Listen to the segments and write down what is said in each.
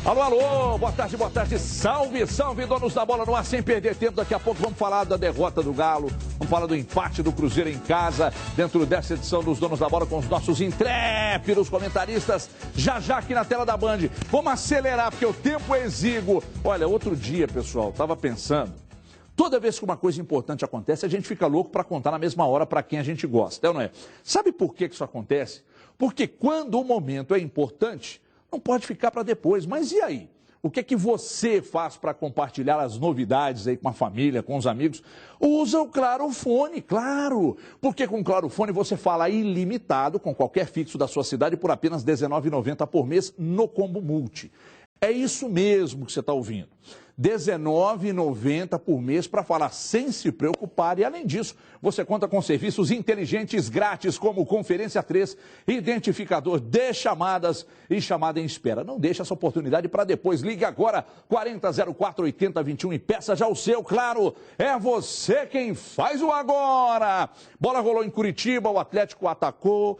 Alô, alô, boa tarde, salve, salve, donos da bola no ar, sem perder tempo, daqui a pouco vamos falar da derrota do Galo, vamos falar do empate do Cruzeiro em casa, dentro dessa edição dos Donos da Bola com os nossos intrépidos comentaristas, já aqui na tela da Band. Vamos acelerar, porque o tempo é exíguo. Olha, outro dia, pessoal, estava pensando, toda vez que uma coisa importante acontece, a gente fica louco para contar na mesma hora para quem a gente gosta, é ou não é? Sabe por que isso acontece? Porque quando o momento é importante, não pode ficar para depois. Mas e aí? O que é que você faz para compartilhar as novidades aí com a família, com os amigos? Usa o Clarofone, claro! Porque com o Clarofone você fala ilimitado com qualquer fixo da sua cidade por apenas R$19,90 por mês no Combo Multi. É isso mesmo que você está ouvindo. R$19,90 por mês para falar sem se preocupar. E, além disso, você conta com serviços inteligentes grátis, como Conferência 3, identificador de chamadas e chamada em espera. Não deixe essa oportunidade para depois. Ligue agora, 4004-8021 e peça já o seu, claro. É você quem faz o agora. Bola rolou em Curitiba, o Atlético atacou,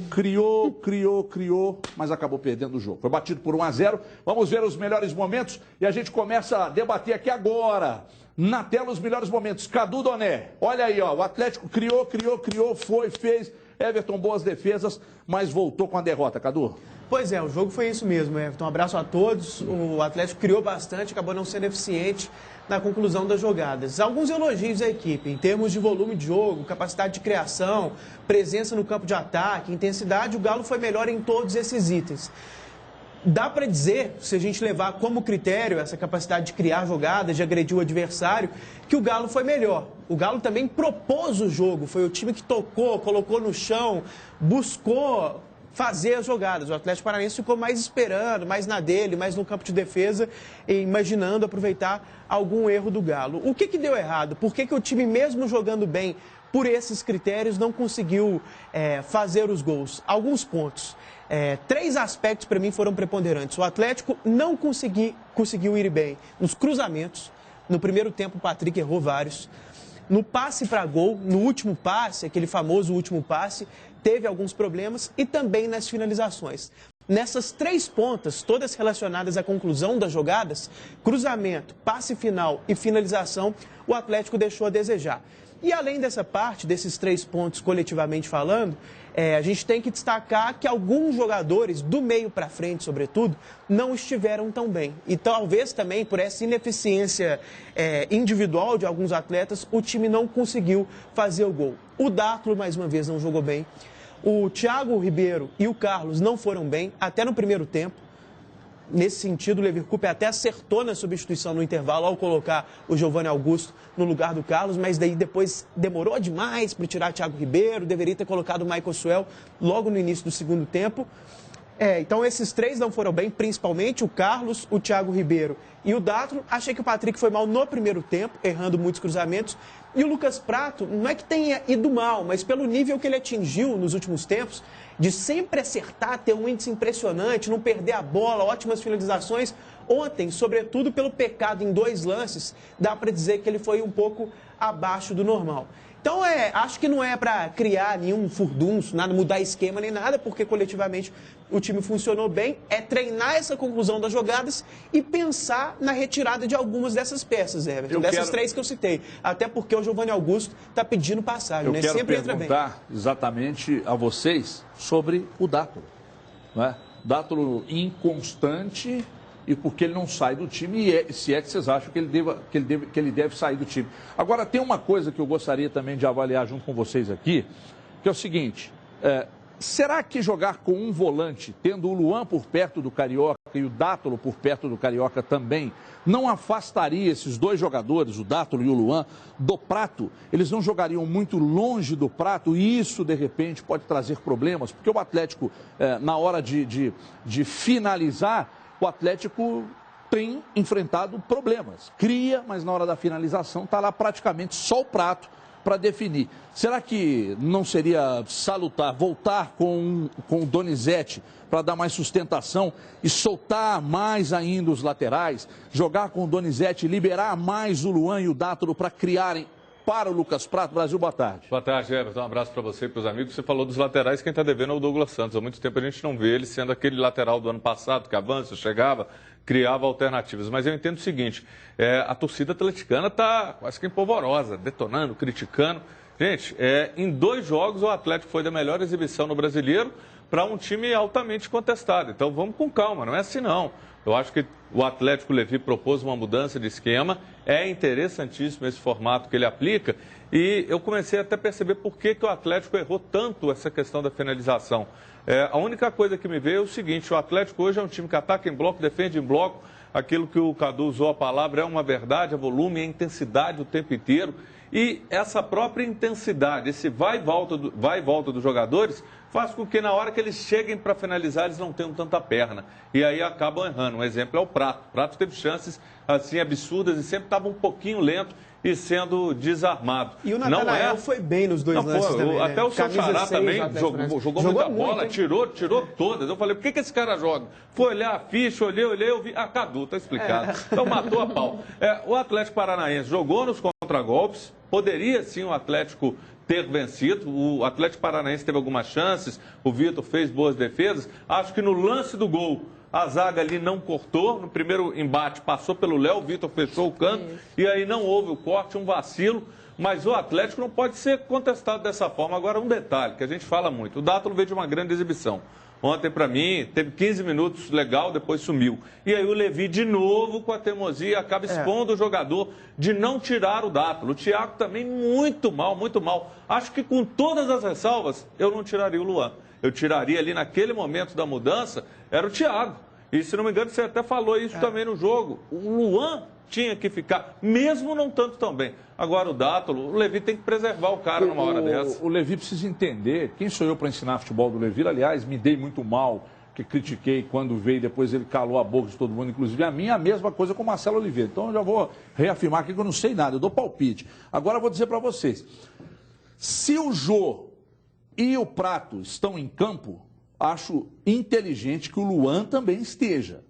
criou, mas acabou perdendo o jogo. Foi batido por 1-0. Vamos ver os melhores momentos. E a gente começa a debater aqui agora, na tela, os melhores momentos. Cadu Doné, olha aí, ó, o Atlético criou, fez. Everton, boas defesas, mas voltou com a derrota, Cadu. Pois é, o jogo foi isso mesmo, Everton. Um abraço a todos. O Atlético criou bastante, acabou não sendo eficiente na conclusão das jogadas. Alguns elogios à equipe, em termos de volume de jogo, capacidade de criação, presença no campo de ataque, intensidade, o Galo foi melhor em todos esses itens. Dá para dizer, se a gente levar como critério essa capacidade de criar jogadas, de agredir o adversário, que o Galo foi melhor. O Galo também propôs o jogo, foi o time que tocou, colocou no chão, buscou fazer as jogadas. O Atlético Paranaense ficou mais esperando, mais na dele, mais no campo de defesa, imaginando aproveitar algum erro do Galo. O que deu errado? Por que o time, mesmo jogando bem, por esses critérios, não conseguiu fazer os gols? Alguns pontos. 3 aspectos para mim foram preponderantes. O Atlético não conseguiu ir bem nos cruzamentos. No primeiro tempo o Patrick errou vários. No passe para gol, no último passe, aquele famoso último passe, teve alguns problemas e também nas finalizações. Nessas 3 pontas, todas relacionadas à conclusão das jogadas, cruzamento, passe final e finalização, o Atlético deixou a desejar. E além dessa parte, desses 3 pontos coletivamente falando, a gente tem que destacar que alguns jogadores, do meio para frente sobretudo, não estiveram tão bem. E talvez também por essa ineficiência individual de alguns atletas, o time não conseguiu fazer o gol. O Dátolo, mais uma vez, não jogou bem. O Thiago Ribeiro e o Carlos não foram bem, até no primeiro tempo. Nesse sentido, o Leverkusen até acertou na substituição no intervalo ao colocar o Giovanni Augusto no lugar do Carlos, mas daí depois demorou demais para tirar o Thiago Ribeiro, deveria ter colocado o Michael Suel logo no início do segundo tempo. Então esses 3 não foram bem, principalmente o Carlos, o Thiago Ribeiro e o Dátolo. Achei que o Patrick foi mal no primeiro tempo, errando muitos cruzamentos. E o Lucas Prato, não é que tenha ido mal, mas pelo nível que ele atingiu nos últimos tempos, de sempre acertar, ter um índice impressionante, não perder a bola, ótimas finalizações. Ontem, sobretudo pelo pecado em 2 lances, dá para dizer que ele foi um pouco abaixo do normal. Então, acho que não é para criar nenhum furdunço, nada, mudar esquema nem nada, porque coletivamente o time funcionou bem. É treinar essa conclusão das jogadas e pensar na retirada de algumas dessas peças, Everton, dessas 3 que eu citei. Até porque o Giovanni Augusto está pedindo passagem, né? Sempre entra bem. Eu quero perguntar exatamente a vocês sobre o Dátolo, não é? Dátolo inconstante e porque ele não sai do time, e se é que vocês acham que ele deve sair do time. Agora, tem uma coisa que eu gostaria também de avaliar junto com vocês aqui, que é o seguinte, será que jogar com um volante, tendo o Luan por perto do Carioca e o Dátolo por perto do Carioca também, não afastaria esses 2 jogadores, o Dátolo e o Luan, do Prato? Eles não jogariam muito longe do Prato e isso, de repente, pode trazer problemas, porque o Atlético, na hora de finalizar, o Atlético tem enfrentado problemas. Cria, mas na hora da finalização está lá praticamente só o Prato para definir. Será que não seria salutar voltar com o Donizete para dar mais sustentação e soltar mais ainda os laterais, jogar com o Donizete, liberar mais o Luan e o Dátolo para criarem para o Lucas Prato. Brasil, boa tarde. Boa tarde, Everton. Um abraço para você e para os amigos. Você falou dos laterais, quem está devendo é o Douglas Santos. Há muito tempo a gente não vê ele sendo aquele lateral do ano passado, que avança, chegava, criava alternativas. Mas eu entendo o seguinte, a torcida atleticana está quase que empolvorosa, detonando, criticando. Gente, em 2 jogos o Atlético foi da melhor exibição no Brasileiro para um time altamente contestado. Então vamos com calma, não é assim não. Eu acho que o Atlético Levi propôs uma mudança de esquema, é interessantíssimo esse formato que ele aplica e eu comecei até a perceber por que o Atlético errou tanto essa questão da finalização. A única coisa que me veio é o seguinte, o Atlético hoje é um time que ataca em bloco, defende em bloco, aquilo que o Cadu usou a palavra é uma verdade, é volume, é intensidade o tempo inteiro. E essa própria intensidade, esse vai e volta dos jogadores, faz com que na hora que eles cheguem para finalizar, eles não tenham tanta perna. E aí acabam errando. Um exemplo é o Prato. O Prato teve chances assim absurdas e sempre estava um pouquinho lento e sendo desarmado. E o Natanael foi bem nos 2 lances também, até o seu Xará também jogou muita bola, hein? tirou todas. Eu falei, por que esse cara joga? Foi olhar a ficha, olhei, eu vi. Cadu, tá explicado. Então matou a pau. O Atlético Paranaense jogou nos contragolpes, poderia sim o Atlético ter vencido, o Atlético Paranaense teve algumas chances, o Vitor fez boas defesas, acho que no lance do gol, a zaga ali não cortou, no primeiro embate passou pelo Léo, o Vitor fechou o canto, e aí não houve o corte, um vacilo, mas o Atlético não pode ser contestado dessa forma. Agora um detalhe, que a gente fala muito, o Dátulo veio de uma grande exibição. Ontem, para mim, teve 15 minutos legal, depois sumiu. E aí o Levi, de novo, com a teimosia, acaba expondo o jogador de não tirar o Dátulo. O Thiago também muito mal, muito mal. Acho que com todas as ressalvas, eu não tiraria o Luan. Eu tiraria ali naquele momento da mudança, era o Thiago. E se não me engano, você até falou isso também no jogo. O Luan tinha que ficar, mesmo não tanto tão bem. Agora o Dátulo, o Levi tem que preservar o cara numa hora dessa. O Levi precisa entender, quem sou eu para ensinar futebol do Levi? Aliás, me dei muito mal, que critiquei quando veio, depois ele calou a boca de todo mundo, inclusive a minha, a mesma coisa com o Marcelo Oliveira. Então eu já vou reafirmar aqui que eu não sei nada, eu dou palpite. Agora eu vou dizer para vocês, se o Jô e o Prato estão em campo, acho inteligente que o Luan também esteja.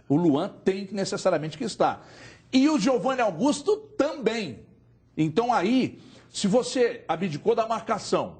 O Luan tem que necessariamente que estar. E o Giovanni Augusto também. Então aí, se você abdicou da marcação,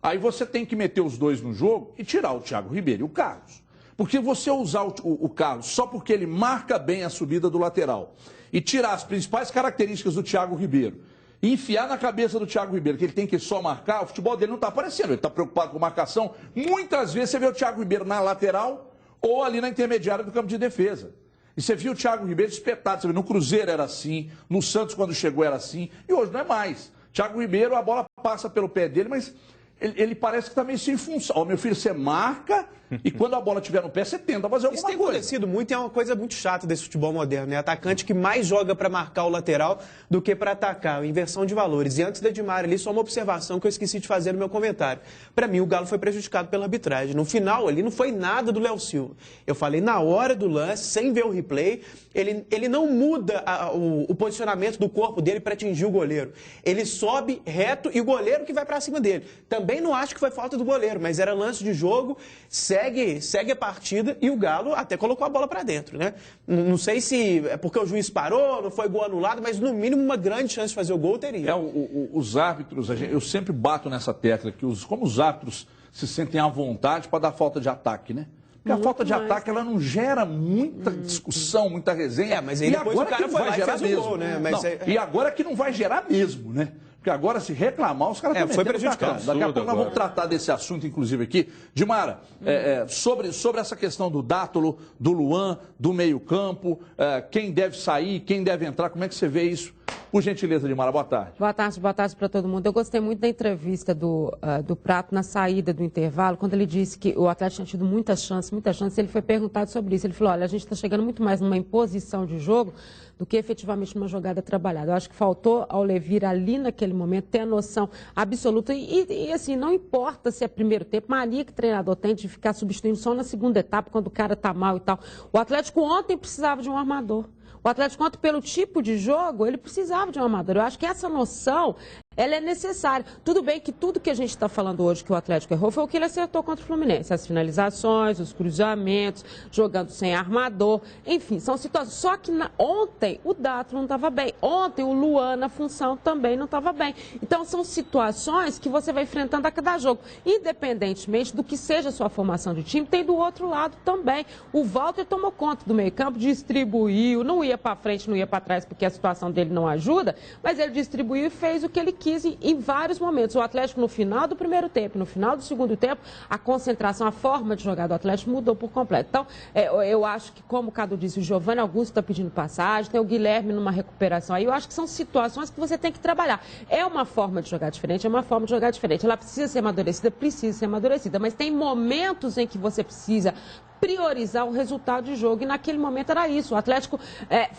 aí você tem que meter os dois no jogo e tirar o Thiago Ribeiro e o Carlos. Porque você usar o Carlos só porque ele marca bem a subida do lateral e tirar as principais características do Thiago Ribeiro e enfiar na cabeça do Thiago Ribeiro que ele tem que só marcar, o futebol dele não está aparecendo, ele está preocupado com marcação. Muitas vezes você vê o Thiago Ribeiro na lateral ou ali na intermediária do campo de defesa. E você viu o Thiago Ribeiro espetado, você viu, no Cruzeiro era assim, no Santos quando chegou era assim, e hoje não é mais. Thiago Ribeiro, a bola passa pelo pé dele, mas ele parece que está meio sem função. Ó, meu filho, você marca e quando a bola estiver no pé, você tenta fazer alguma coisa. Isso tem acontecido muito e é uma coisa muito chata desse futebol moderno, né? Atacante que mais joga para marcar o lateral do que para atacar, inversão de valores. E antes da Edmar ali, só uma observação que eu esqueci de fazer no meu comentário. Para mim, o Galo foi prejudicado pela arbitragem. No final ali, não foi nada do Léo Silva. Eu falei na hora do lance, sem ver o replay, ele não muda o posicionamento do corpo dele para atingir o goleiro. Ele sobe reto e o goleiro que vai para cima dele. Também não acho que foi falta do goleiro, mas era lance de jogo, segue a partida e o Galo até colocou a bola para dentro, né? Não sei se é porque o juiz parou, não foi gol anulado, mas no mínimo uma grande chance de fazer o gol teria. Os árbitros, eu sempre bato nessa tecla, que como os árbitros se sentem à vontade para dar falta de ataque, né? Porque a falta de ataque, ela não gera muita discussão, muita resenha. Mas aí depois o cara foi lá e fez o gol, né? E agora que não vai gerar mesmo, né? Porque agora, se reclamar, os caras estão foi prejudicado. Daqui a pouco nós vamos tratar desse assunto, inclusive, aqui. Dimara, sobre essa questão do Dátulo, do Luan, do meio-campo, quem deve sair, quem deve entrar, como é que você vê isso? Por gentileza, Dimara, boa tarde. Boa tarde para todo mundo. Eu gostei muito da entrevista do Prato na saída do intervalo, quando ele disse que o Atlético tinha tido muitas chances. Ele foi perguntado sobre isso. Ele falou, olha, a gente está chegando muito mais numa imposição de jogo do que efetivamente numa jogada trabalhada. Eu acho que faltou ao Levir ali naquele momento ter a noção absoluta e assim, não importa se é primeiro tempo, mania que o treinador tem de ficar substituindo só na segunda etapa, quando o cara está mal e tal. O Atlético ontem precisava de um armador. O Atlético, ontem, pelo tipo de jogo, ele precisava de um armador. Eu acho que essa noção ela é necessária. Tudo bem que tudo que a gente está falando hoje que o Atlético errou foi o que ele acertou contra o Fluminense. As finalizações, os cruzamentos, jogando sem armador, enfim, são situações. Só que ontem o Dátulo não estava bem. Ontem o Luan na função também não estava bem. Então são situações que você vai enfrentando a cada jogo. Independentemente do que seja a sua formação de time, tem do outro lado também. O Walter tomou conta do meio-campo, distribuiu, não ia para frente, não ia para trás porque a situação dele não ajuda, mas ele distribuiu e fez o que ele quis em vários momentos. O Atlético, no final do primeiro tempo, no final do segundo tempo, a concentração, a forma de jogar do Atlético mudou por completo. Então, eu acho que, como o Cadu disse, o Giovanni Augusto está pedindo passagem, tem o Guilherme numa recuperação aí. Eu acho que são situações que você tem que trabalhar. É uma forma de jogar diferente, é uma forma de jogar diferente. Ela precisa ser amadurecida, mas tem momentos em que você precisa priorizar o resultado de jogo, e naquele momento era isso. O Atlético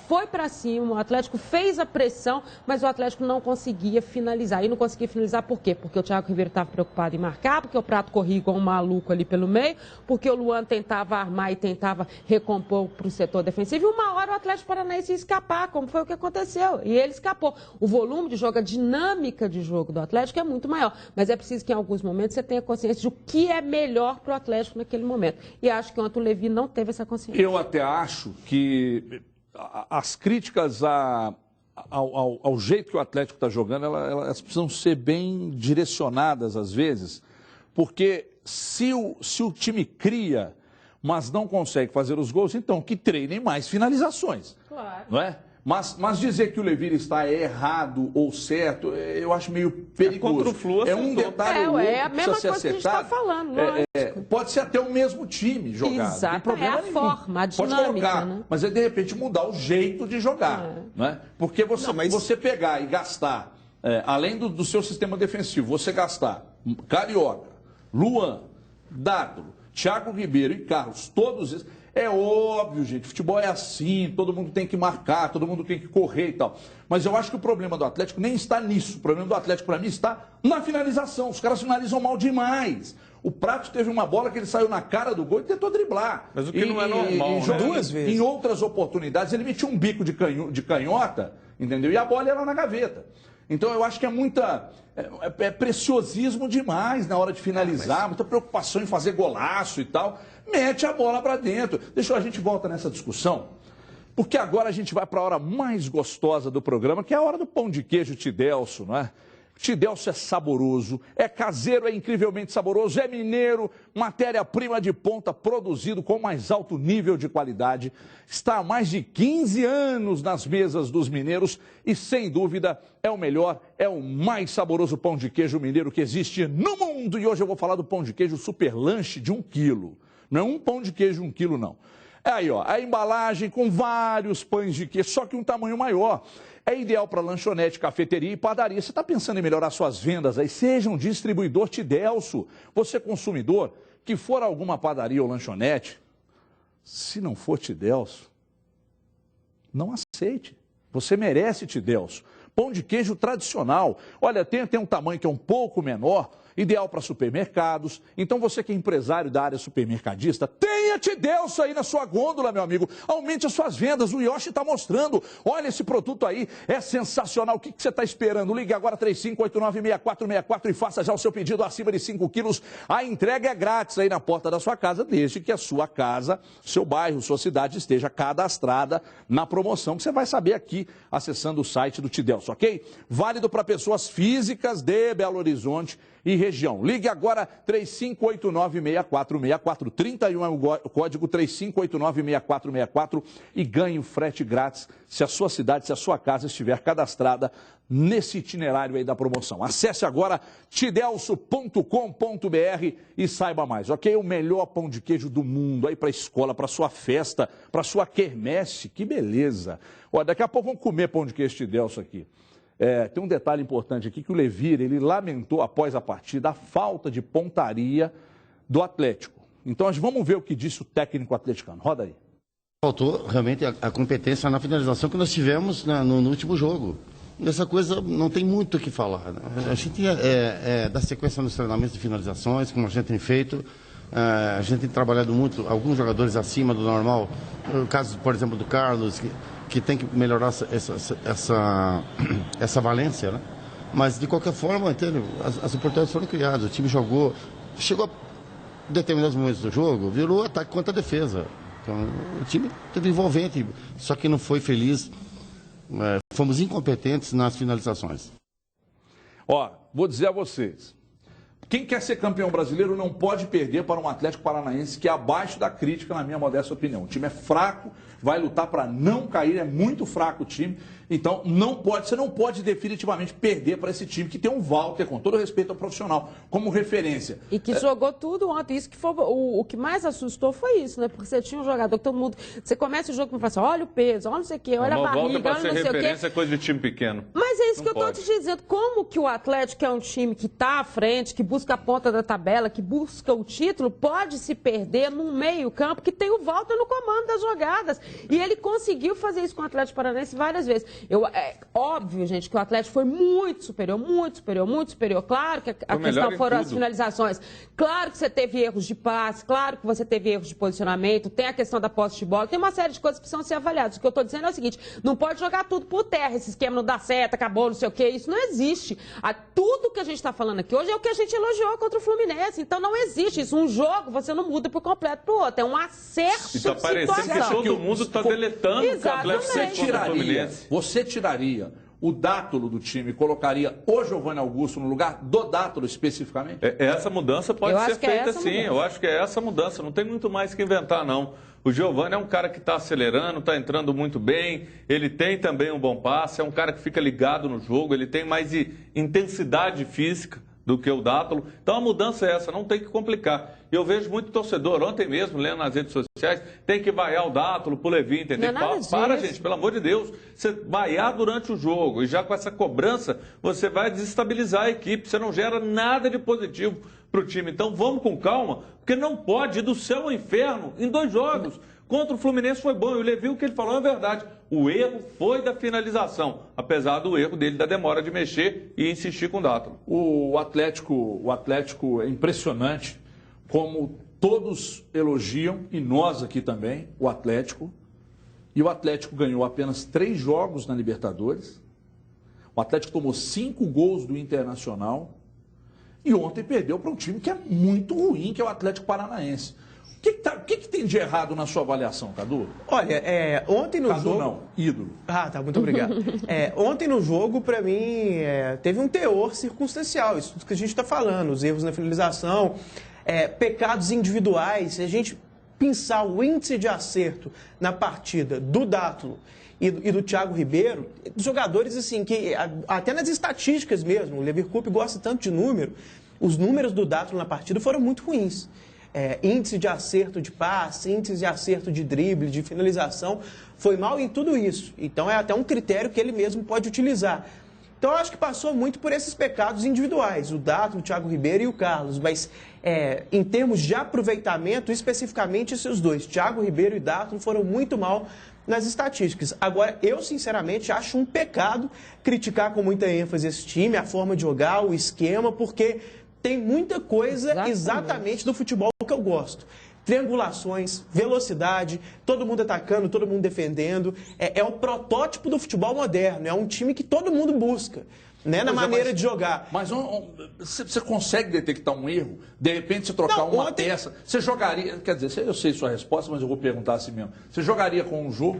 foi para cima, o Atlético fez a pressão, mas o Atlético não conseguia finalizar. E não conseguia finalizar por quê? Porque o Thiago Ribeiro estava preocupado em marcar, porque o Prato corria igual um maluco ali pelo meio, porque o Luan tentava armar e tentava recompor para o setor defensivo, e uma hora o Atlético Paranaense ia escapar, como foi o que aconteceu, e ele escapou. O volume de jogo, a dinâmica de jogo do Atlético é muito maior, mas é preciso que em alguns momentos você tenha consciência de o que é melhor para o Atlético naquele momento. E acho que ontem o Levi não teve essa consciência. Eu até acho que as críticas ao jeito que o Atlético está jogando, elas precisam ser bem direcionadas às vezes, porque se o time cria, mas não consegue fazer os gols, então que treinem mais finalizações. Claro. Não é? Mas dizer que o Levir está errado ou certo, eu acho meio perigoso. Contra o Flu, é um detalhe ou outro é a mesma coisa que a gente está falando. Pode ser até o mesmo time jogado. Exato, Não tem problema nenhum. Forma, a dinâmica, pode colocar, né? mas é de repente mudar o jeito de jogar. Não é? Porque você pegar e gastar, além do seu sistema defensivo, você gastar Carioca, Luan, Dátulo, Thiago Ribeiro e Carlos, todos esses. É óbvio, gente, futebol é assim, todo mundo tem que marcar, todo mundo tem que correr e tal. Mas eu acho que o problema do Atlético nem está nisso. O problema do Atlético, para mim, está na finalização. Os caras finalizam mal demais. O Prato teve uma bola que ele saiu na cara do gol e tentou driblar. Mas o que não é normal, né? Duas vezes. Em outras oportunidades, ele metia um bico de canhota, entendeu? E a bola era na gaveta. Então, eu acho que é preciosismo demais na hora de finalizar, muita preocupação em fazer golaço e tal. Mete a bola para dentro. A gente volta nessa discussão, porque agora a gente vai para a hora mais gostosa do programa, que é a hora do pão de queijo Tidelso, não é? Tidelso é saboroso, é caseiro, é incrivelmente saboroso, é mineiro, matéria-prima de ponta, produzido com o mais alto nível de qualidade. Está há mais de 15 anos nas mesas dos mineiros e, sem dúvida, é o melhor, é o mais saboroso pão de queijo mineiro que existe no mundo. E hoje eu vou falar do pão de queijo super lanche de 1 quilo. Não é um pão de queijo 1 quilo, não. É aí, ó, a embalagem com vários pães de queijo, só que um tamanho maior. É ideal para lanchonete, cafeteria e padaria. Você está pensando em melhorar suas vendas aí? Seja um distribuidor Tidelso. Você, consumidor, que for a alguma padaria ou lanchonete, se não for Tidelso, não aceite. Você merece Tidelso. Pão de queijo tradicional. Olha, tem um tamanho que é um pouco menor, ideal para supermercados. Então, você que é empresário da área supermercadista, tenha Tidelso aí na sua gôndola, meu amigo. Aumente as suas vendas, o Yoshi está mostrando. Olha esse produto aí, é sensacional. O que você está esperando? Ligue agora 3589-6464 e faça já o seu pedido acima de 5 quilos. A entrega é grátis aí na porta da sua casa, desde que a sua casa, seu bairro, sua cidade esteja cadastrada na promoção, que você vai saber aqui, acessando o site do Tidelso, ok? Válido para pessoas físicas de Belo Horizonte e região. Ligue agora 3589-6464, 31 é o código 3589-6464 e ganhe o frete grátis se a sua cidade, se a sua casa estiver cadastrada nesse itinerário aí da promoção. Acesse agora tidelso.com.br e saiba mais, ok? O melhor pão de queijo do mundo aí para a escola, para sua festa, para sua quermesse, que beleza. Olha, daqui a pouco vamos comer pão de queijo Tidelso aqui. Tem um detalhe importante aqui que o Levir, ele lamentou após a partida a falta de pontaria do Atlético. Então, vamos ver o que disse o técnico atleticano. Roda aí. Faltou realmente a competência na finalização que nós tivemos no último jogo. Essa coisa não tem muito o que falar. Né? A gente dá sequência nos treinamentos de finalizações, como a gente tem feito. A gente tem trabalhado muito, alguns jogadores acima do normal. O caso, por exemplo, do Carlos, que tem que melhorar essa valência, né? Mas, de qualquer forma, entendeu? As oportunidades foram criadas, o time jogou, chegou a determinados momentos do jogo, virou ataque contra a defesa. Então, o time teve envolvente, só que não foi feliz. Fomos incompetentes nas finalizações. Ó, vou dizer a vocês. Quem quer ser campeão brasileiro não pode perder para um Atlético Paranaense que é abaixo da crítica, na minha modesta opinião. O time é fraco, vai lutar para não cair, é muito fraco o time. Então, você não pode definitivamente perder para esse time que tem um Walter, com todo respeito ao profissional, como referência. E que jogou tudo ontem. Isso que foi, o que mais assustou foi isso, né? Porque você tinha um jogador que todo mundo... Você começa o jogo e fala assim, olha o peso, olha não sei o quê, olha a barriga, olha não sei o quê. Referência é coisa de time pequeno. Mas é isso que eu estou te dizendo. Como que o Atlético, que é um time que está à frente, que busca a ponta da tabela, que busca o título, pode se perder num meio campo que tem o Walter no comando das jogadas. E ele conseguiu fazer isso com o Atlético Paranaense várias vezes. É óbvio, gente, que o Atlético foi muito superior, muito superior, muito superior. Claro que a questão foram as finalizações. Claro que você teve erros de passe, claro que você teve erros de posicionamento, tem a questão da posse de bola, tem uma série de coisas que precisam ser avaliadas. O que eu estou dizendo é o seguinte, não pode jogar tudo por terra, esse esquema não dá certo, acabou, não sei o quê, isso não existe. Tudo que a gente está falando aqui hoje é o que a gente elogiou contra o Fluminense, então não existe isso. Um jogo você não muda por completo para o outro, é um acerto de situação. Está parecendo que todo mundo está deletando o que o Atlético Você tiraria o Dátulo do time, colocaria o Giovanni Augusto no lugar do Dátulo especificamente? Essa mudança pode ser feita sim, eu acho que é essa mudança, não tem muito mais que inventar não. O Giovanni é um cara que está acelerando, está entrando muito bem, ele tem também um bom passe, é um cara que fica ligado no jogo, ele tem mais intensidade física do que o Dátulo. Então a mudança é essa, não tem que complicar. Eu vejo muito torcedor, ontem mesmo, lendo nas redes sociais, tem que vaiar o Dátulo pro Levi, entendeu? Para, gente, pelo amor de Deus. Você vaiar durante o jogo e já com essa cobrança, você vai desestabilizar a equipe, você não gera nada de positivo pro time. Então vamos com calma, porque não pode ir do céu ao inferno em 2 jogos. Contra o Fluminense foi bom, e o Levi, o que ele falou é verdade. O erro foi da finalização, apesar do erro dele da demora de mexer e insistir com o Dátulo. O Atlético é impressionante, como todos elogiam, e nós aqui também, o Atlético. E o Atlético ganhou apenas 3 jogos na Libertadores. O Atlético tomou 5 gols do Internacional. E ontem perdeu para um time que é muito ruim, que é o Atlético Paranaense. O que tem de errado na sua avaliação, Cadu? Olha, ontem no jogo... Cadu não, ídolo. Ah, tá, muito obrigado. Ontem no jogo, para mim, teve um teor circunstancial, isso que a gente está falando, os erros na finalização, pecados individuais. Se a gente pensar o índice de acerto na partida do Dátulo e do Thiago Ribeiro, jogadores assim, que até nas estatísticas mesmo, o Leverkusen gosta tanto de número, os números do Dátulo na partida foram muito ruins. Índice de acerto de passe, índice de acerto de drible, de finalização, foi mal em tudo isso. Então é até um critério que ele mesmo pode utilizar. Então eu acho que passou muito por esses pecados individuais, o Dátulo, o Thiago Ribeiro e o Carlos. Mas em termos de aproveitamento, especificamente esses dois, Thiago Ribeiro e Dátulo, foram muito mal nas estatísticas. Agora, eu sinceramente acho um pecado criticar com muita ênfase esse time, a forma de jogar, o esquema, porque tem muita coisa exatamente do futebol que eu gosto. Triangulações, velocidade, todo mundo atacando, todo mundo defendendo. É o protótipo do futebol moderno, é um time que todo mundo busca, né, na maneira de jogar. Mas você consegue detectar um erro? De repente, você trocar uma peça, você jogaria... Quer dizer, eu sei sua resposta, mas eu vou perguntar assim mesmo. Você jogaria com o Jô?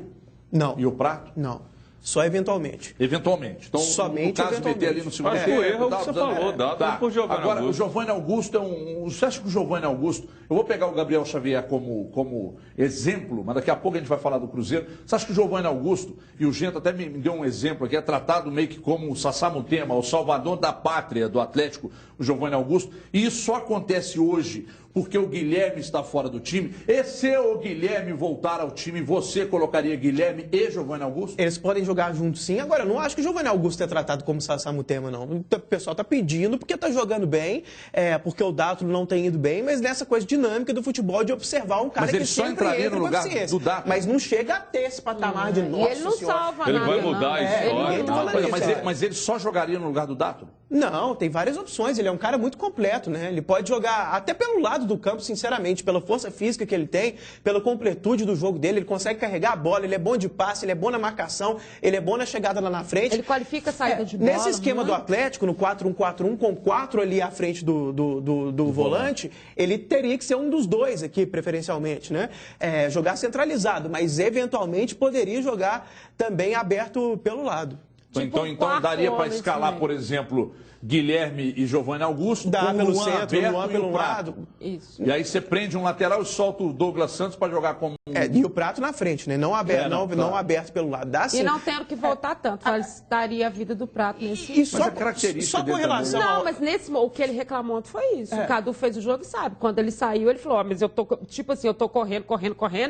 Não. E o Prato? Não. Só eventualmente. Eventualmente. Então, somente no caso de meter ali no segundo tempo. O erro é o que você falou, dá por Giovanni Agora, Augusto. o Giovanni Augusto Você acha que o Giovanni Augusto... Eu vou pegar o Gabriel Xavier como exemplo, mas daqui a pouco a gente vai falar do Cruzeiro. Você acha que o Giovanni Augusto, e o Gento até me deu um exemplo aqui, é tratado meio que como o Sassá Mutema, o salvador da pátria do Atlético, o Giovanni Augusto, e isso só acontece hoje porque o Guilherme está fora do time? E se o Guilherme voltar ao time, você colocaria Guilherme e Giovanni Augusto? Eles podem jogar juntos sim. Agora, eu não acho que o Giovanni Augusto é tratado como Sassá Mutema, não. O pessoal está pedindo porque está jogando bem, porque o Dátulo não tem ido bem, mas nessa coisa dinâmica do futebol de observar um cara que sempre entra no lugar do Dátulo. Mas não chega a ter esse patamar de nossa ele não senhora. salva Ele nada, vai mudar a história. Mas ele só jogaria no lugar do Dátulo? Não, tem várias opções. Ele é um cara muito completo, né? Ele pode jogar até pelo lado do campo, sinceramente, pela força física que ele tem, pela completude do jogo dele. Ele consegue carregar a bola, ele é bom de passe, ele é bom na marcação, ele é bom na chegada lá na frente. Ele qualifica a saída de bola. Nesse esquema do Atlético, no 4-1-4-1, com 4 ali à frente do volante, ele teria que ser um dos dois aqui, preferencialmente, né? Jogar centralizado, mas eventualmente poderia jogar também aberto pelo lado. Tipo então daria para escalar, por exemplo, Guilherme e Giovanni Augusto, dá com pelo Luan centro, aberto Luan pelo lado. Isso. E aí você prende um lateral e solta o Douglas Santos para jogar como... E o Prato na frente, né? Não aberto, não aberto pelo lado. Dá sim. E não tendo que voltar tanto, facilitaria a vida do Prato nesse... E só, característica só com relação Não, mas o que ele reclamou foi isso. O Cadu fez o jogo e sabe. Quando ele saiu, ele falou, mas eu tô, tipo assim, eu tô correndo,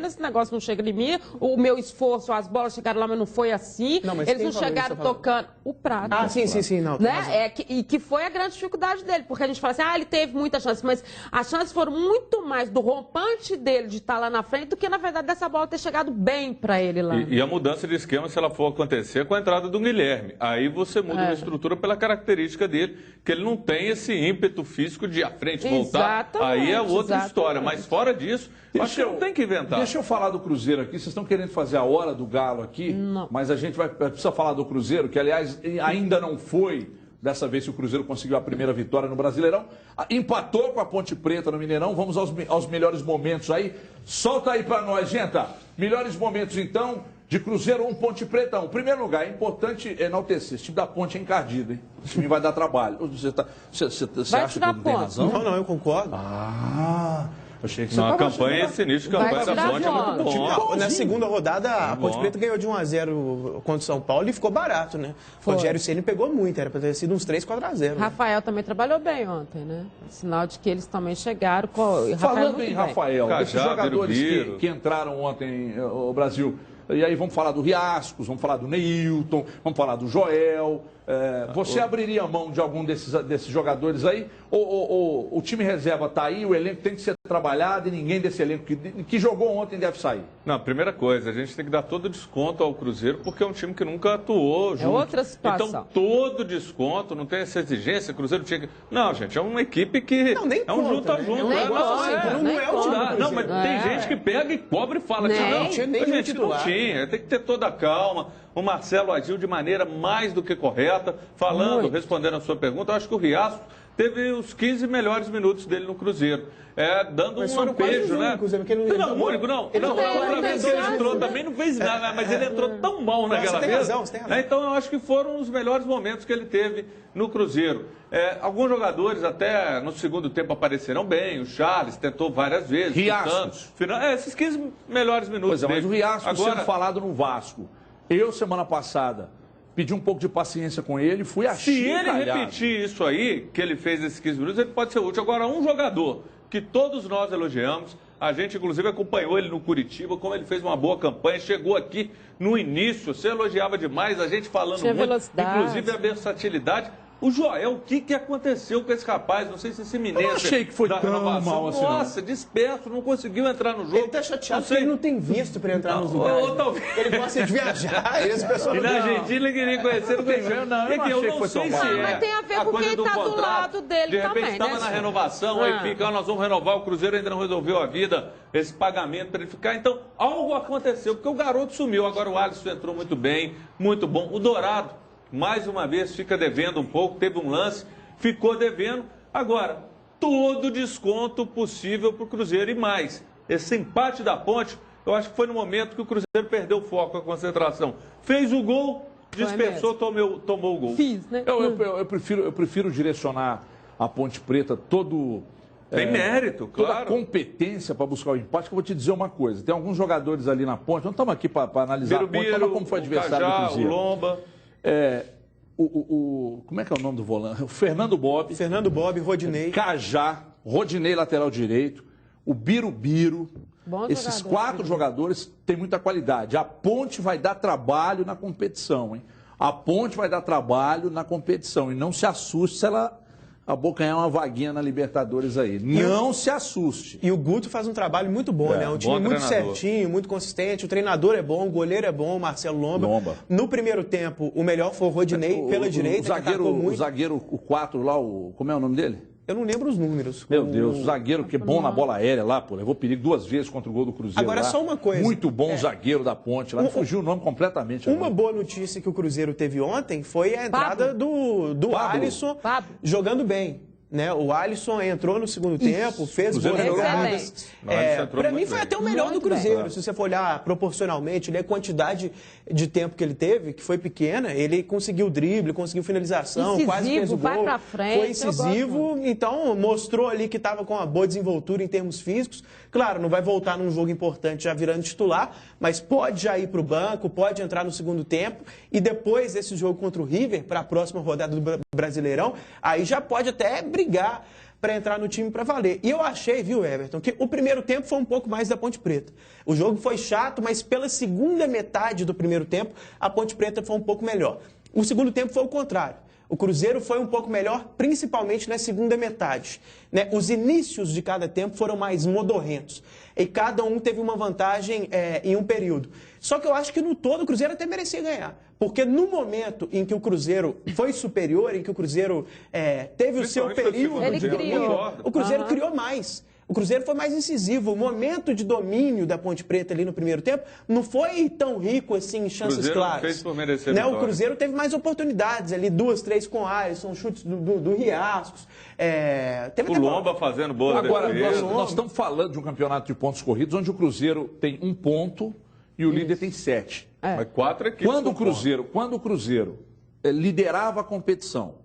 esse negócio não chega em mim, o meu esforço, as bolas chegaram lá, mas não foi assim. Não, mas eles quem não falou chegaram isso, tocando. O Prato. Sim, não. Né? E que foi a grande dificuldade dele, porque a gente fala assim, ele teve muita chance, mas as chances foram muito mais do rompante dele de estar lá na frente do que, na verdade, dessa bola ter chegado bem para ele lá. E a mudança de esquema, se ela for acontecer, com a entrada do Guilherme. Aí você muda a estrutura pela característica dele, que ele não tem esse ímpeto físico de à frente voltar. Aí é outra história. Mas fora disso, acho que não tem que inventar. Deixa eu falar do Cruzeiro aqui. Vocês estão querendo fazer a hora do Galo aqui, mas a gente precisa falar do Cruzeiro, que, aliás, ainda não foi... Dessa vez, se o Cruzeiro conseguiu a primeira vitória no Brasileirão, empatou com a Ponte Preta no Mineirão. Vamos aos melhores momentos aí. Solta aí pra nós, gente. Melhores momentos, então, de Cruzeiro 1, Ponte Preta 1. Primeiro lugar, é importante enaltecer. Esse time da Ponte é encardido, hein? Esse time vai dar trabalho. Você acha que eu não tenho razão? Não, eu concordo. Achei que você a campanha, esse início de campanha da Ponte é muito bom. Na segunda rodada, a Ponte Preta ganhou de 1-0 contra o São Paulo e ficou barato, né? O Rogério Ceni pegou muito, era para ter sido uns 3-4-0. Rafael também trabalhou bem ontem, né? Sinal de que eles também chegaram com... Falando em Rafael, esses jogadores que entraram ontem no Brasil, e aí vamos falar do Riascos, vamos falar do Neilton, vamos falar do Joel... você abriria a mão de algum desses jogadores aí? Ou o time reserva está aí, o elenco tem que ser trabalhado e ninguém desse elenco que jogou ontem deve sair? Não, primeira coisa, a gente tem que dar todo desconto ao Cruzeiro, porque é um time que nunca atuou junto. É outra situação. Então, todo desconto, não tem essa exigência, o Cruzeiro tinha que... Não, gente, é uma equipe que é um junto a junto. Não é o time. Não, mas tem gente que pega e cobra e fala que não. Tinha nem gente, não tinha, tem que ter toda a calma. O Marcelo agiu de maneira mais do que correta, respondendo a sua pergunta. Eu acho que o Riasco teve os 15 melhores minutos dele no Cruzeiro. Dando um lampejo, né? Não, único não. Outra vez que ele entrou também não fez nada, mas ele entrou tão mal naquela vez. Então eu acho que foram os melhores momentos que ele teve no Cruzeiro. Alguns jogadores até no segundo tempo apareceram bem. O Charles tentou várias vezes. Riascos. Esses 15 melhores minutos. Pois é, mas o Riasco sendo falado no Vasco. Eu, semana passada, pedi um pouco de paciência com ele, fui achincalhado. Se ele repetir isso aí, que ele fez esses 15 minutos, ele pode ser útil. Agora, um jogador que todos nós elogiamos, a gente inclusive acompanhou ele no Curitiba, como ele fez uma boa campanha, chegou aqui no início, você elogiava demais, a gente falando muito, inclusive a versatilidade. O Joel, o que aconteceu com esse rapaz? Não sei se esse mineiro... Eu achei que foi tão mal assim. Nossa, disperso, não conseguiu entrar no jogo. Ele tá chateado porque ele não tem visto para entrar nos lugares. Ele gosta de viajar, e as pessoas... E na Argentina queria conhecer, não tem eu não achei que foi tão mal. Mas tem a ver com quem tá do lado dele também, de repente estava na renovação, aí fica, nós vamos renovar, o Cruzeiro ainda não resolveu a vida, esse pagamento para ele ficar. Então, algo aconteceu, porque o garoto sumiu. Agora o Alisson entrou muito bem, muito bom. O Dourado, mais uma vez, fica devendo um pouco, teve um lance, ficou devendo. Agora, todo desconto possível para o Cruzeiro e mais. Esse empate da Ponte, eu acho que foi no momento que o Cruzeiro perdeu o foco, a concentração. Fez o gol, dispersou, tomou o gol. Fiz, né? Eu prefiro direcionar a Ponte Preta Tem mérito, toda claro. a competência para buscar o empate, que eu vou te dizer uma coisa. Tem alguns jogadores ali na Ponte, não estamos aqui para analisar a Ponte, como foi o adversário do Cruzeiro. O Lomba... Como é que é o nome do volante? O Fernando Bob, Rodinei. Cajá, Rodinei, lateral direito, o Birubiru. Esses 4 jogadores têm muita qualidade. A Ponte vai dar trabalho na competição, hein? A Ponte vai dar trabalho na competição. E não se assuste se ela abocanhar uma vaguinha na Libertadores aí. Não se assuste. E o Guto faz um trabalho muito bom, né? Um time muito certinho, muito consistente. O treinador é bom, o goleiro é bom, o Marcelo Lomba. No primeiro tempo, o melhor foi o Rodinei pela direita. O zagueiro, o 4 lá, como é o nome dele? Eu não lembro os números. Meu Deus, o zagueiro que é bom na bola aérea lá, pô, levou perigo 2 vezes contra o gol do Cruzeiro. Agora, lá. só uma coisa. Muito bom zagueiro da Ponte lá, me fugiu o nome completamente. Uma boa notícia que o Cruzeiro teve ontem foi a entrada do Alisson jogando bem. Né? O Alisson entrou no segundo tempo, fez boas jogadas. Para mim foi até o melhor do Cruzeiro. Se você for olhar proporcionalmente, a quantidade de tempo que ele teve, que foi pequena, ele conseguiu drible, conseguiu finalização, incisivo, quase fez o gol. Vai pra frente, foi incisivo, então mostrou ali que estava com uma boa desenvoltura em termos físicos. Claro, não vai voltar num jogo importante já virando titular, mas pode já ir para o banco, pode entrar no segundo tempo e depois desse jogo contra o River, para a próxima rodada do Brasileirão, aí já pode até brigar para entrar no time para valer. E eu achei, viu, Everton, que o primeiro tempo foi um pouco mais da Ponte Preta. O jogo foi chato, mas pela segunda metade do primeiro tempo, a Ponte Preta foi um pouco melhor. O segundo tempo foi o contrário. O Cruzeiro foi um pouco melhor, principalmente na segunda metade. Né? Os inícios de cada tempo foram mais modorrentos. E cada um teve uma vantagem em um período. Só que eu acho que no todo o Cruzeiro até merecia ganhar. Porque no momento em que o Cruzeiro foi superior, em que o Cruzeiro teve o seu período, o Cruzeiro criou mais. O Cruzeiro foi mais incisivo. O momento de domínio da Ponte Preta ali no primeiro tempo não foi tão rico assim em chances claras. Fez por merecer né? O Cruzeiro teve mais oportunidades ali, 2, 3 com o Alisson, chutes do Riascos. Teve o Lomba fazendo boa Agora, nós estamos falando de um campeonato de pontos corridos onde o Cruzeiro tem 1 ponto e o líder tem 7. Mas 4 equipes. Quando o Cruzeiro liderava a competição,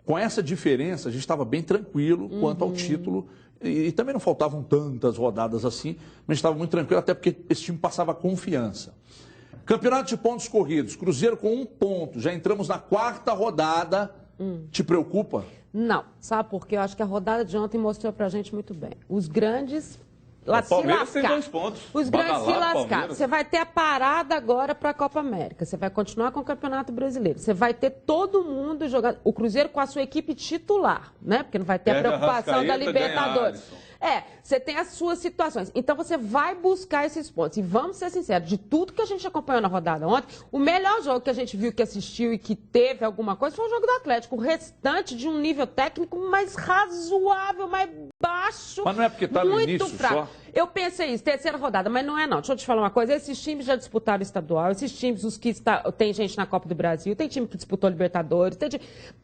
com essa diferença, a gente estava bem tranquilo quanto ao título. E também não faltavam tantas rodadas assim, mas estava muito tranquilo, até porque esse time passava confiança. Campeonato de pontos corridos, Cruzeiro com 1 ponto, já entramos na 4ª rodada. Te preocupa? Não, sabe por quê? Eu acho que a rodada de ontem mostrou pra gente muito bem. Os grandes... O Palmeiras tem 2 pontos. Os grandes se lascaram. Você vai ter a parada agora para a Copa América. Você vai continuar com o Campeonato Brasileiro. Você vai ter todo mundo jogando. O Cruzeiro com a sua equipe titular, né? Porque não vai ter a preocupação da Libertadores. Você tem as suas situações. Então você vai buscar esses pontos. E vamos ser sinceros, de tudo que a gente acompanhou na rodada ontem, o melhor jogo que a gente viu, que assistiu e que teve alguma coisa foi o jogo do Atlético. O restante de um nível técnico mais razoável, mais baixo. Mas não é porque está no início só? Eu pensei isso, 3ª rodada, mas não é não. Deixa eu te falar uma coisa, esses times já disputaram o estadual, esses times, os que tem gente na Copa do Brasil, tem time que disputou Libertadores, tem time,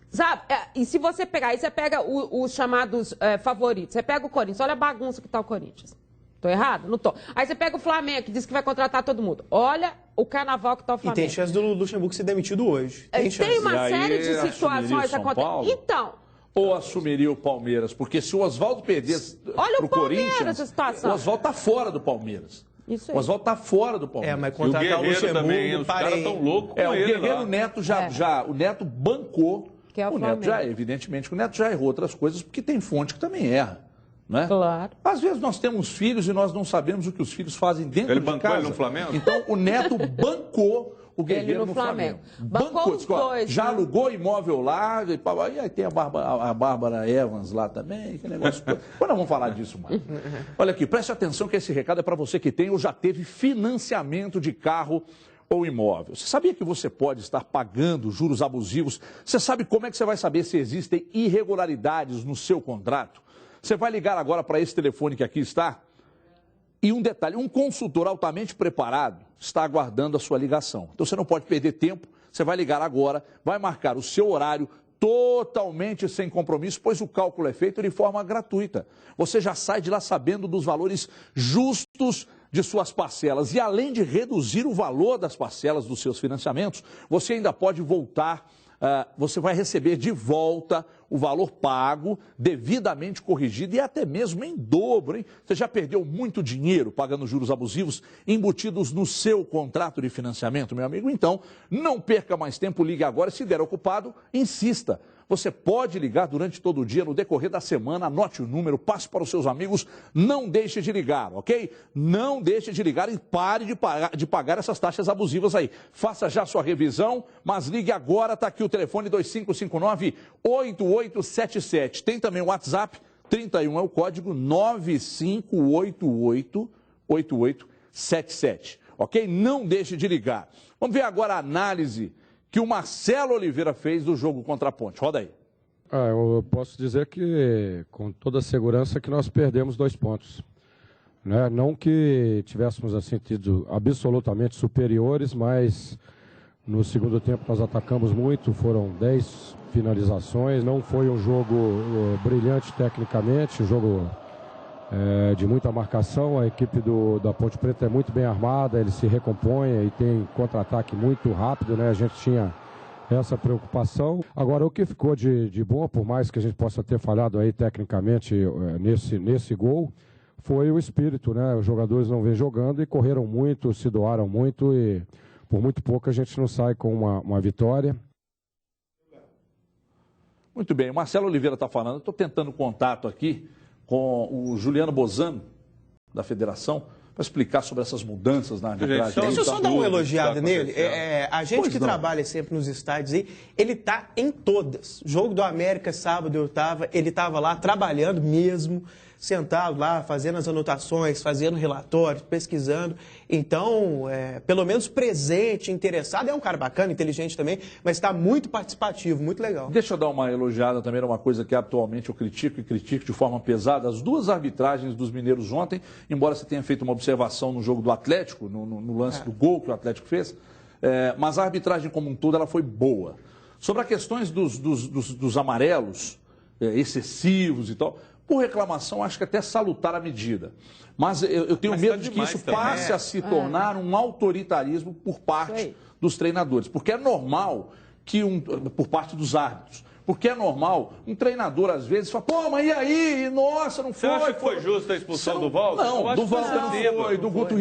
sabe? E se você pegar, aí você pega os chamados favoritos, você pega o Corinthians, olha a bagunça que tá o Corinthians. Tô errado? Não tô. Aí você pega o Flamengo, que diz que vai contratar todo mundo. Olha o carnaval que tá o Flamengo. E tem chance do Luxemburgo ser demitido hoje. Tem uma série de situações acontecendo. Então... Ou assumiria o Palmeiras? Porque se o Oswaldo perdesse pro Corinthians, o Oswaldo está fora do Palmeiras. Isso aí. O Oswaldo está fora do Palmeiras. Mas contratar o Luxemburgo também, os caras estão loucos com ele. O Guerreiro Neto o Neto bancou. Que é o Neto evidentemente, o Neto já errou outras coisas, porque tem fonte que também erra. Né? Claro. Às vezes nós temos filhos e nós não sabemos o que os filhos fazem dentro de casa. Ele bancou ele no Flamengo? Então o Neto bancou o Guerreiro no Flamengo. Bancou os dois. Já alugou imóvel lá, e aí tem a Bárbara Evans lá também, que negócio. Mas não vamos falar disso mais. Olha aqui, preste atenção que esse recado é para você que tem ou já teve financiamento de carro ou imóvel. Você sabia que você pode estar pagando juros abusivos? Você sabe como é que você vai saber se existem irregularidades no seu contrato? Você vai ligar agora para esse telefone que aqui está. E um detalhe, um consultor altamente preparado está aguardando a sua ligação. Então você não pode perder tempo, você vai ligar agora, vai marcar o seu horário totalmente sem compromisso, pois o cálculo é feito de forma gratuita. Você já sai de lá sabendo dos valores justos de suas parcelas. E além de reduzir o valor das parcelas dos seus financiamentos, você ainda pode voltar. Você vai receber de volta o valor pago, devidamente corrigido e até mesmo em dobro, hein? Você já perdeu muito dinheiro pagando juros abusivos embutidos no seu contrato de financiamento, meu amigo? Então, não perca mais tempo, ligue agora. Se der ocupado, insista. Você pode ligar durante todo o dia, no decorrer da semana, anote o número, passe para os seus amigos, não deixe de ligar, ok? Não deixe de ligar e pare de pagar essas taxas abusivas aí. Faça já a sua revisão, mas ligue agora, está aqui o telefone 2559-8888. 8877. Tem também o WhatsApp, 31 é o código 95888877. Ok? Não deixe de ligar. Vamos ver agora a análise que o Marcelo Oliveira fez do jogo contra a Ponte. Roda aí. Eu posso dizer que, com toda a segurança, que nós perdemos 2 pontos. Né? Não que tivéssemos assim, sido absolutamente superiores, mas no segundo tempo nós atacamos muito, foram 10 finalizações, não foi um jogo brilhante tecnicamente, um jogo de muita marcação. A equipe da Ponte Preta é muito bem armada, ele se recompõe e tem contra-ataque muito rápido, né? A gente tinha essa preocupação. Agora, o que ficou de bom, por mais que a gente possa ter falhado aí tecnicamente nesse gol, foi o espírito, né? Os jogadores não vêm jogando e correram muito, se doaram muito e por muito pouco a gente não sai com uma vitória. Muito bem, o Marcelo Oliveira está falando, eu estou tentando contato aqui com o Juliano Bozano, da Federação, para explicar sobre essas mudanças na arbitragem. Deixa eu só dar uma elogiada nele. A gente que trabalha sempre nos estádios aí, ele está em todas. Jogo do América, sábado ele estava lá trabalhando mesmo, sentado lá, fazendo as anotações, fazendo relatórios, pesquisando. Então, pelo menos presente, interessado. É um cara bacana, inteligente também, mas está muito participativo, muito legal. Deixa eu dar uma elogiada também, uma coisa que atualmente eu critico de forma pesada. As duas arbitragens dos mineiros ontem, embora você tenha feito uma observação no jogo do Atlético, no lance do gol que o Atlético fez, mas a arbitragem como um todo ela foi boa. Sobre as questões dos amarelos excessivos e tal, por reclamação, acho que até salutar a medida. Mas eu tenho medo de que isso passe a se tornar um autoritarismo por parte dos treinadores. Porque é normal que por parte dos árbitros. Porque é normal um treinador, às vezes, fala, pô, mas e aí? Nossa, não foi. Você acha que foi justa a expulsão do Walter? Não, do Walter não foi, do Guto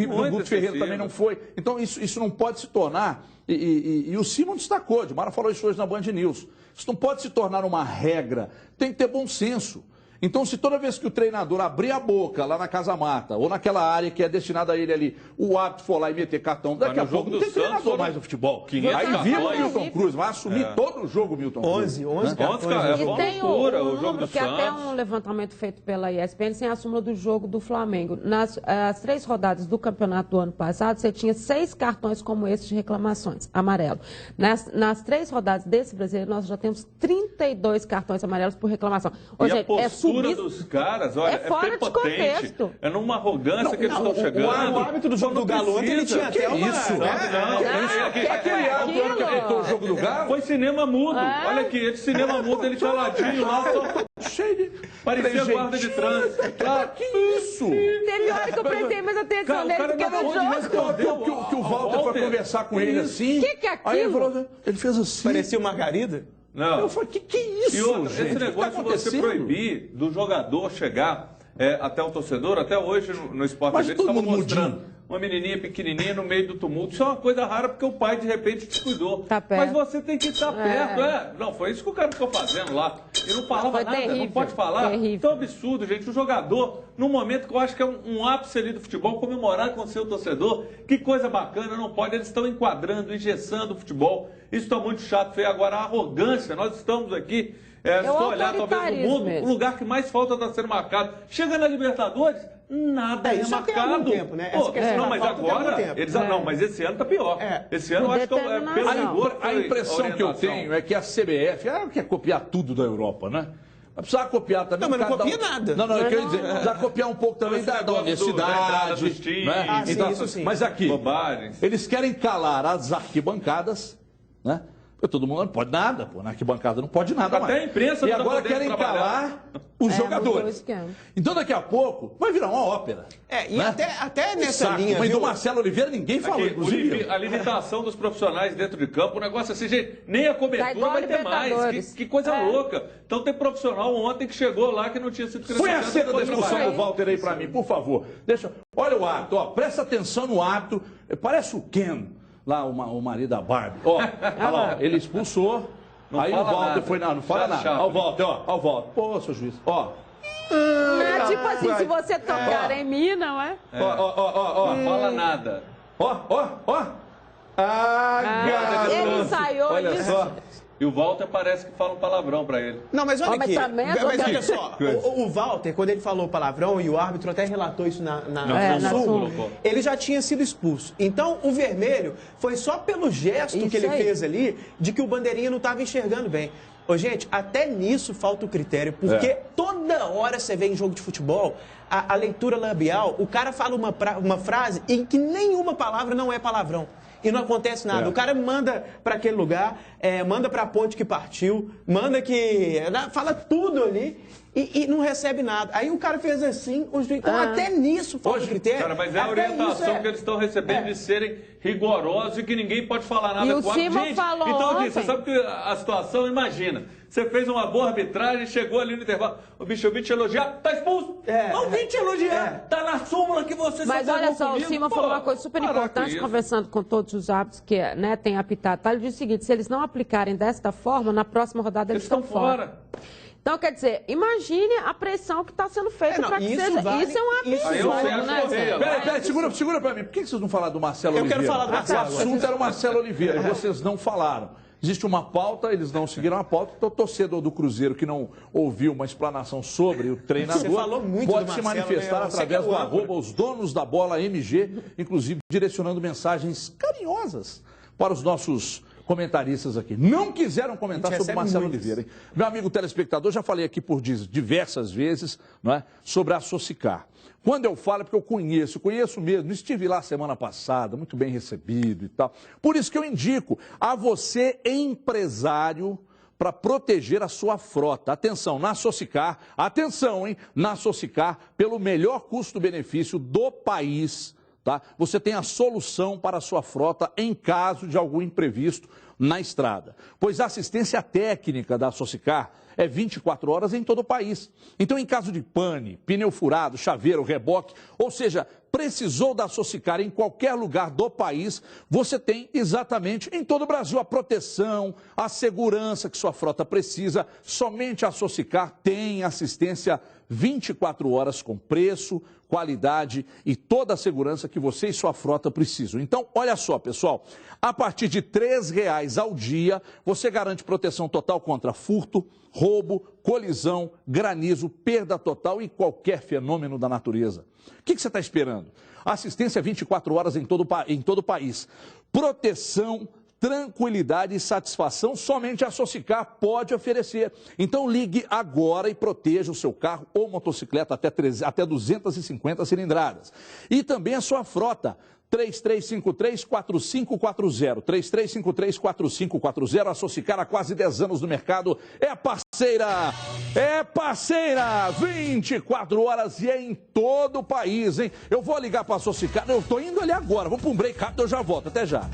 Ferreira também não foi. Então, isso não pode se tornar, e o Simon destacou, Dimara falou isso hoje na Band News, isso não pode se tornar uma regra, tem que ter bom senso. Então, se toda vez que o treinador abrir a boca lá na Casa Mata, ou naquela área que é destinada a ele ali, o árbitro for lá e meter cartão, daqui a pouco não tem treinador mais no futebol. Aí viva o Milton Cruz, vai assumir todo o jogo, Milton Cruz. 11 cartões. E tem o jogo que até um levantamento feito pela ESPN sem a súmula do jogo do Flamengo. As 3 rodadas do campeonato do ano passado, você tinha 6 cartões como esse de reclamações, amarelo. Nas 3 rodadas desse brasileiro, nós já temos 32 cartões amarelos por reclamação. Hoje, dos caras, olha, fora de contexto. É numa arrogância que eles estão chegando. O árbitro do jogo do Galo ontem, ele tinha até uma... Aquele árbitro que apitou o jogo do Galo foi cinema mudo. Olha aqui, esse cinema mudo, ele tinha ladinho lá, cheio de... Parecia guarda de trânsito. Que isso? Teve hora que eu prestei mais atenção nele do que no jogo. Que o Walter foi conversar com ele assim. O que é aquilo? Aí ele fez assim. Parecia o Margarida? Não. Eu falei, que é isso, e outra, gente? esse negócio de você proibir do jogador chegar até o torcedor, até hoje no Sport TV, eles estavam mostrando uma menininha pequenininha no meio do tumulto. Isso é uma coisa rara porque o pai, de repente, descuidou. Tá perto. Mas você tem que estar perto. Não, foi isso que o cara ficou fazendo lá. Ele não falava nada, terrível, não pode falar. Então é um absurdo, gente. O jogador, num momento que eu acho que é um ápice ali do futebol, comemorar com o seu torcedor, que coisa bacana, não pode. Eles estão enquadrando, engessando o futebol. Isso está muito chato, feio. Agora, a arrogância, nós estamos aqui, se for olhar talvez no mundo, o lugar que mais falta está sendo marcado. Chega na Libertadores, nada é marcado. Tem algum tempo, né? Não, mas agora, não, mas esse ano está pior. Esse ano eu acho que a impressão que eu tenho é que a CBF quer copiar tudo da Europa, né? Precisa copiar também. Não, mas não copia nada. Não, eu quero dizer, precisa copiar um pouco também da universidade. Né? Então, isso sim. Mas aqui, bobagens. Eles querem calar as arquibancadas, né? Porque todo mundo não pode nada, pô. Na arquibancada não pode nada até mais. A imprensa e não agora querem calar os jogadores. Então daqui a pouco vai virar uma ópera. Até nessa linha. Mas do Marcelo Oliveira ninguém falou, inclusive. A limitação dos profissionais dentro de campo, um negócio assim, gente, nem a cobertura vai ter mais. Que coisa louca. Então tem profissional ontem que chegou lá que não tinha sido credenciado. Põe a cena da discussão do Walter aí pra mim, por favor. Olha o ato, presta atenção no ato. Parece o Ken. Lá o marido da Barbie. Olha lá, ele expulsou. Aí o Walter foi, não fala nada. Olha o Walter, ó o Walter. Pô, seu juiz, tipo assim, se você tocar em mim, não é? Não fala nada. Ele ensaiou olha isso. só. E o Walter parece que fala um palavrão para ele. Não, mas olha aqui. Mas olha só, o Walter, quando ele falou palavrão, e o árbitro até relatou isso na Sul, ele já tinha sido expulso. Então, o vermelho foi só pelo gesto isso que ele aí fez ali, de que o bandeirinha não estava enxergando bem. Ô, gente, até nisso falta o critério, porque toda hora você vê em jogo de futebol a leitura labial, o cara fala uma frase em que nenhuma palavra não é palavrão. E não acontece nada. O cara manda para aquele lugar, manda para a ponte que partiu, manda que... fala tudo ali e não recebe nada. Aí o cara fez assim, o juiz... Então até nisso falta o critério. Cara, mas é a orientação que eles estão recebendo de serem rigorosos e que ninguém pode falar nada. E o Simon falou então, ontem. você sabe que a situação, imagina, você fez uma boa arbitragem, chegou ali no intervalo, o bicho, eu vim te elogiar, tá expulso. Não vim te elogiar, tá na súmula que você Mas só olha só, comigo. o Simon falou uma coisa super importante, conversando com todos os árbitros que têm apitado. Ele disse o seguinte, se eles não aplicarem desta forma, na próxima rodada eles estão fora. Então, quer dizer, imagine a pressão que está sendo feita para que seja... Vale, isso é um absurdo, né? Peraí, segura pra mim. Por que vocês não falaram do Marcelo Oliveira? Eu quero falar do Marcelo. O assunto era o Marcelo Oliveira e vocês não falaram. Existe uma pauta, eles não seguiram a pauta, então o torcedor do Cruzeiro que não ouviu uma explanação sobre o treinador Você falou muito pode do se Marcelo, manifestar né? através do @ os donos da bola MG, inclusive direcionando mensagens carinhosas para os nossos comentaristas aqui. Não quiseram comentar sobre o Marcelo Oliveira. Hein? Meu amigo telespectador, já falei aqui por diversas vezes, não é, sobre a Socicar. Quando eu falo, é porque eu conheço mesmo, estive lá semana passada, muito bem recebido e tal. Por isso que eu indico a você, empresário, para proteger a sua frota. Atenção, na Socicar, atenção, hein? Na Socicar, pelo melhor custo-benefício do país, tá? Você tem a solução para a sua frota em caso de algum imprevisto na estrada. Pois a assistência técnica da Socicar é 24 horas em todo o país. Então, em caso de pane, pneu furado, chaveiro, reboque, ou seja, precisou da Socicar em qualquer lugar do país, você tem exatamente em todo o Brasil a proteção, a segurança que sua frota precisa. Somente a Socicar tem assistência 24 horas com preço, qualidade e toda a segurança que você e sua frota precisam. Então, olha só, pessoal, a partir de R$ 3,00 ao dia, você garante proteção total contra furto, roubo, colisão, granizo, perda total e qualquer fenômeno da natureza. O que você está esperando? Assistência 24 horas em todo o país. Proteção, tranquilidade e satisfação somente a Socicar pode oferecer. Então ligue agora e proteja o seu carro ou motocicleta até 250 cilindradas. E também a sua frota. 3353-4540. 3353-4540. A Socicar há quase 10 anos no mercado. É parceira! 24 horas e é em todo o país, hein? Eu vou ligar para a Socicar. Eu estou indo ali agora. Vou para um break rápido, eu já volto. Até já.